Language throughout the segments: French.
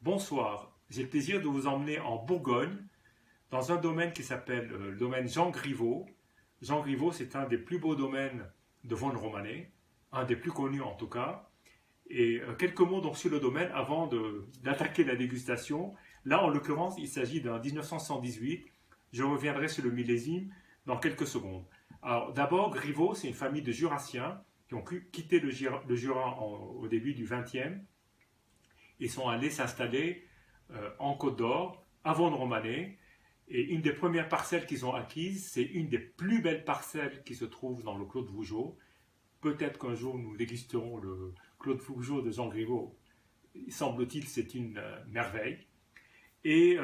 Bonsoir, j'ai le plaisir de vous emmener en Bourgogne, dans un domaine qui s'appelle le domaine Jean Griveaux. Jean Griveaux, c'est un des plus beaux domaines de Vosne-Romanée, un des plus connus en tout cas. Et quelques mots donc sur le domaine avant d'attaquer la dégustation. Là, en l'occurrence, il s'agit d'un 1918. Je reviendrai sur le millésime dans quelques secondes. Alors, d'abord, Griveaux, c'est une famille de Jurassiens qui ont quitté le Jura au début du XXe et sont allés s'installer en Côte d'Or, à Vosne-Romanée. Et une des premières parcelles qu'ils ont acquises, c'est une des plus belles parcelles qui se trouve dans le Clos de Vougeot. Peut-être qu'un jour nous dégusterons le Clos de Vougeot de Jean Griveaux. Semble-t-il, c'est une merveille. Et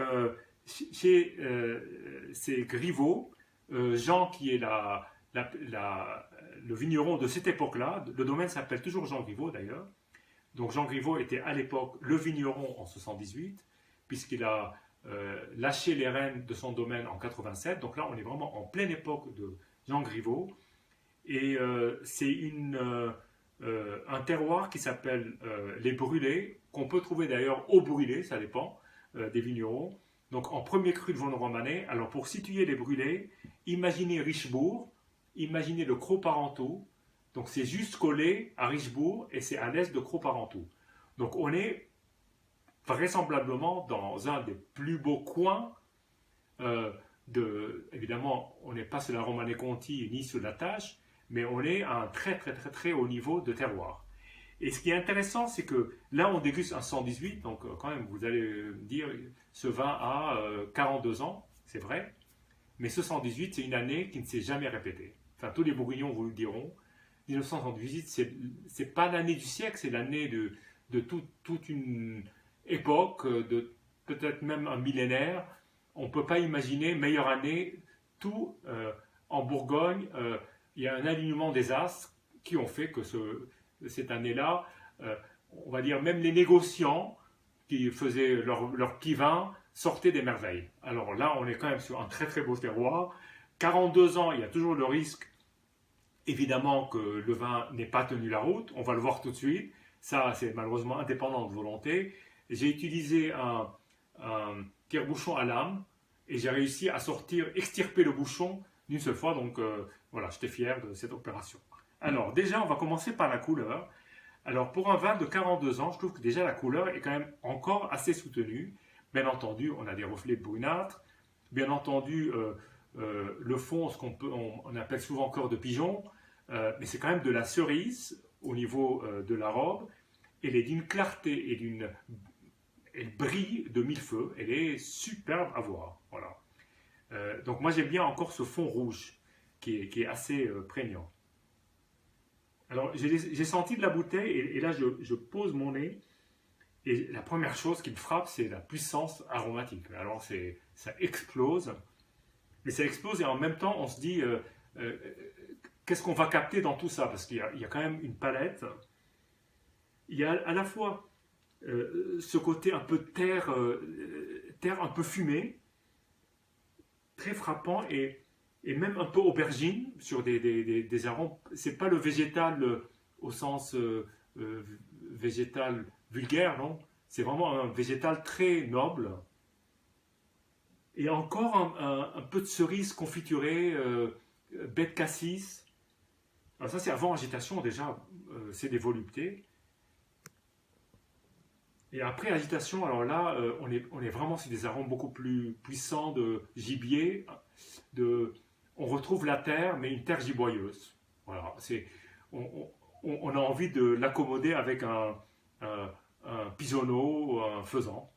chez ces Griveaux, Jean, qui est le vigneron de cette époque-là, le domaine s'appelle toujours Jean Griveaux d'ailleurs. Donc Jean Griveaux était à l'époque le vigneron en 78, puisqu'il a lâché les rênes de son domaine en 87. Donc là, on est vraiment en pleine époque de Jean Griveaux. Et c'est un terroir qui s'appelle les Brûlés, qu'on peut trouver d'ailleurs au Brûlés, ça dépend des vignerons. Donc en premier cru de Vosne-Romanée. Alors pour situer les Brûlés, imaginez Richebourg, imaginez le Cros-Parentoux. Donc c'est juste collé à Richebourg et c'est à l'est de Cros-Parentoux. Donc on est vraisemblablement dans un des plus beaux coins évidemment, on n'est pas sur la Romanée-Conti ni sur la Tâche, mais on est à un très très très très haut niveau de terroir. Et ce qui est intéressant, c'est que là on déguste un 118, donc quand même vous allez me dire, ce vin a 42 ans, c'est vrai, mais ce 118 c'est une année qui ne s'est jamais répétée. Enfin tous les Bourguignons vous le diront, 1978 c'est pas l'année du siècle, c'est l'année de toute une époque, de peut-être même un millénaire. On ne peut pas imaginer meilleure année. Tout en Bourgogne, il y a un alignement des astres qui ont fait que cette année-là, on va dire même les négociants qui faisaient leur petit vin sortaient des merveilles. Alors là, on est quand même sur un très très beau terroir. 42 ans, il y a toujours le risque, évidemment, que le vin n'ait pas tenu la route. On va le voir tout de suite. Ça, c'est malheureusement indépendant de volonté. J'ai utilisé un tire-bouchon à lame et j'ai réussi à extirper le bouchon d'une seule fois. Donc voilà, j'étais fier de cette opération. Alors déjà, on va commencer par la couleur. Alors pour un vin de 42 ans, je trouve que déjà la couleur est quand même encore assez soutenue. Bien entendu, on a des reflets brunâtres. Bien entendu, le fond, on appelle souvent cœur de pigeon, mais c'est quand même de la cerise au niveau de la robe. Elle est d'une clarté et elle brille de mille feux. Elle est superbe à voir. Voilà. Donc moi j'aime bien encore ce fond rouge qui est assez prégnant. Alors j'ai senti de la bouteille et là je pose mon nez et la première chose qui me frappe c'est la puissance aromatique. Alors ça explose, mais ça explose et en même temps on se dit qu'est-ce qu'on va capter dans tout ça, parce qu'il y a quand même une palette. Il y a à la fois ce côté un peu terre un peu fumée, très frappant, et même un peu aubergine sur des arômes. C'est pas le végétal au sens végétal vulgaire, non. C'est vraiment un végétal très noble. Et encore un peu de cerise confiturée, baie de cassis. Alors ça c'est avant agitation déjà, c'est des voluptés. Et après agitation, alors là, on est vraiment sur des arômes beaucoup plus puissants de gibier. On retrouve la terre, mais une terre giboyeuse. Voilà, on a envie de l'accommoder avec un pisonneau ou un faisan.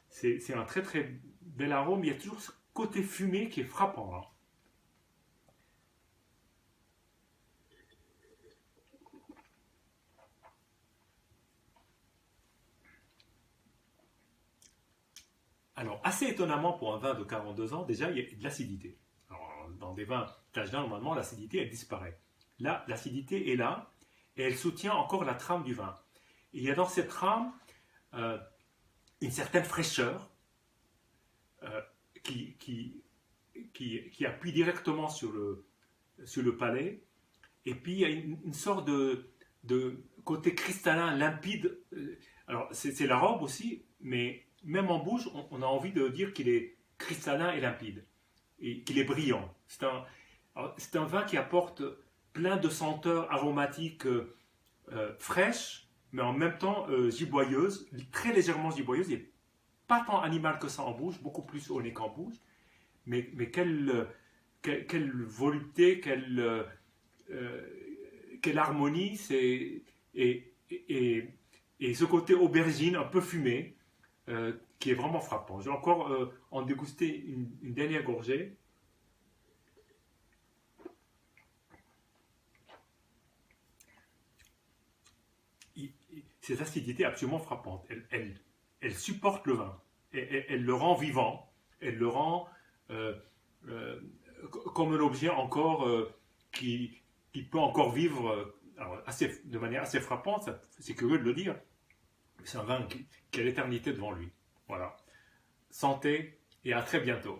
C'est un très très bel arôme. Il y a toujours ce côté fumé qui est frappant, hein. Alors, assez étonnamment pour un vin de 42 ans, déjà, il y a de l'acidité. Alors, dans des vins d'âge d'un, normalement, l'acidité, elle disparaît. Là, l'acidité est là, et elle soutient encore la trame du vin. Et il y a dans cette trame une certaine fraîcheur euh, qui, qui, qui appuie directement sur le palais. Et puis, il y a une sorte de côté cristallin, limpide, Alors, c'est la robe aussi, mais même en bouche, on a envie de dire qu'il est cristallin et limpide, et qu'il est brillant. C'est un vin qui apporte plein de senteurs aromatiques fraîches, mais en même temps giboyeuses, très légèrement giboyeuses. Il n'est pas tant animal que ça en bouche, beaucoup plus au nez qu'en bouche. Mais quelle volupté, quelle harmonie, et ce côté aubergine un peu fumé qui est vraiment frappant. J'ai encore en dégusté une dernière gorgée. Cette acidité absolument frappante. Elle supporte le vin. Elle le rend vivant. Elle le rend euh, euh, comme un objet encore qui peut encore vivre alors, de manière assez frappante. C'est curieux de le dire. C'est un vin qui a l'éternité devant lui. Voilà. Santé et à très bientôt.